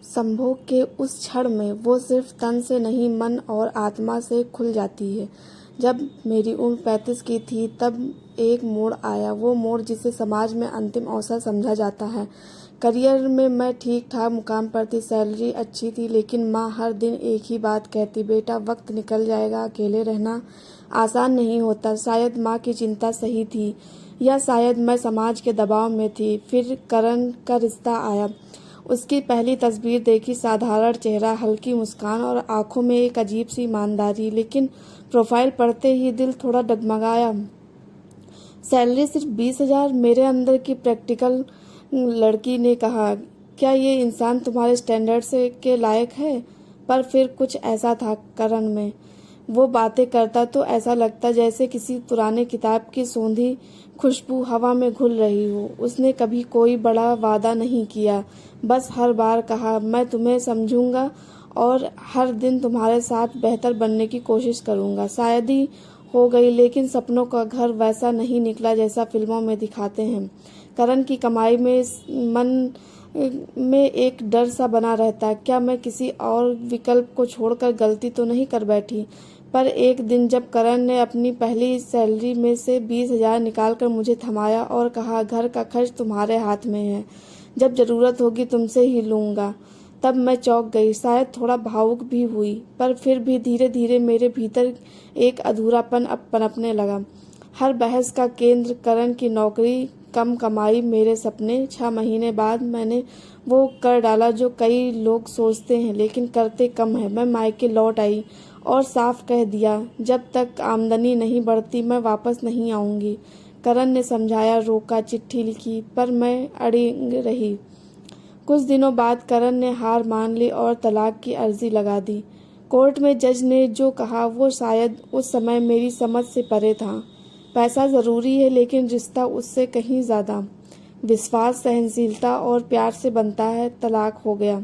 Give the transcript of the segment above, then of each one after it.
संभोग के उस क्षण में वो सिर्फ तन से नहीं मन और आत्मा से खुल जाती है। जब मेरी उम्र 35 की थी तब एक मोड़ आया, वो मोड़ जिसे समाज में अंतिम अवसर समझा जाता है। करियर में मैं ठीक ठाक मुकाम पर थी, सैलरी अच्छी थी, लेकिन माँ हर दिन एक ही बात कहती, बेटा वक्त निकल जाएगा, अकेले रहना आसान नहीं होता। शायद माँ की चिंता सही थी या शायद मैं समाज के दबाव में थी। फिर करण का रिश्ता आया। उसकी पहली तस्वीर देखी, साधारण चेहरा, हल्की मुस्कान और आंखों में एक अजीब सी ईमानदारी, लेकिन प्रोफाइल पढ़ते ही दिल थोड़ा डगमगाया। सैलरी सिर्फ 20,000। मेरे अंदर की प्रैक्टिकल लड़की ने कहा, क्या ये इंसान तुम्हारे स्टैंडर्ड से के लायक है? पर फिर कुछ ऐसा था करण में, वो बातें करता तो ऐसा लगता जैसे किसी पुराने किताब की सौंधी खुशबू हवा में घुल रही हो। उसने कभी कोई बड़ा वादा नहीं किया, बस हर बार कहा, मैं तुम्हें समझूंगा और हर दिन तुम्हारे साथ बेहतर बनने की कोशिश करूंगा। शादी हो गई, लेकिन सपनों का घर वैसा नहीं निकला जैसा फिल्मों में दिखाते हैं। करण की कमाई में मन में एक डर सा बना रहता, क्या मैं किसी और विकल्प को छोड़कर गलती तो नहीं कर बैठी? पर एक दिन जब करण ने अपनी पहली सैलरी में से 20,000 निकालकर मुझे थमाया और कहा, घर का खर्च तुम्हारे हाथ में है, जब जरूरत होगी तुमसे ही लूंगा, तब मैं चौंक गई, शायद थोड़ा भावुक भी हुई। पर फिर भी धीरे धीरे मेरे भीतर एक अधूरापन अब पनपने लगा। हर बहस का केंद्र करण की नौकरी, कम कमाई, मेरे सपने। 6 महीने बाद मैंने वो कर डाला जो कई लोग सोचते हैं लेकिन करते कम है। मैं मायके लौट आई और साफ कह दिया, जब तक आमदनी नहीं बढ़ती मैं वापस नहीं आऊंगी। करण ने समझाया, रोका, चिट्ठी लिखी, पर मैं अड़ी रही। कुछ दिनों बाद करण ने हार मान ली और तलाक की अर्जी लगा दी। कोर्ट में जज ने जो कहा वो शायद उस समय मेरी समझ से परे था। पैसा जरूरी है, लेकिन रिश्ता उससे कहीं ज्यादा। विश्वास, सहनशीलता और प्यार से बनता है। तलाक हो गया।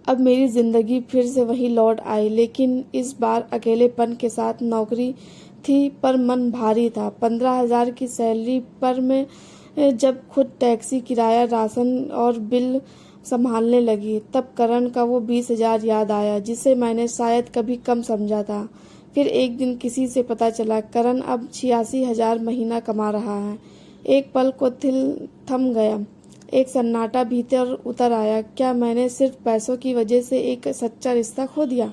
अब मेरी जिंदगी फिर से वही लौट आई, लेकिन इस बार अकेलेपन के साथ। नौकरी थी पर मन भारी था। 15,000 की सैलरी पर मैं जब खुद टैक्सी, किराया, राशन और बिल संभालने लगी, तब करण का वो 20,000 याद आया, जिसे मैंने शायद कभी कम समझा था। फिर एक दिन किसी से पता चला करण अब 86,000 महीना कमा रहा है। एक पल को दिल थम गया, एक सन्नाटा भीतर उतर आया। क्या मैंने सिर्फ पैसों की वजह से एक सच्चा रिश्ता खो दिया?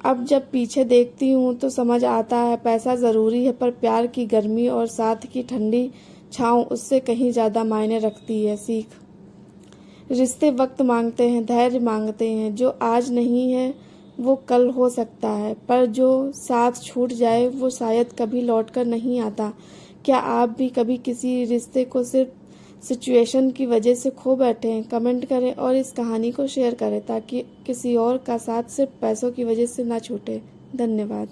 अब जब पीछे देखती हूँ तो समझ आता है, पैसा जरूरी है पर प्यार की गर्मी और साथ की ठंडी छाँव उससे कहीं ज्यादा मायने रखती है। सीख, रिश्ते वक्त मांगते हैं, धैर्य मांगते हैं। जो आज नहीं है वो कल हो सकता है, पर जो साथ छूट जाए वो शायद कभी लौटकर नहीं आता। क्या आप भी कभी किसी रिश्ते को सिर्फ सिचुएशन की वजह से खो बैठे हैं? कमेंट करें और इस कहानी को शेयर करें ताकि किसी और का साथ सिर्फ पैसों की वजह से ना छूटे। धन्यवाद।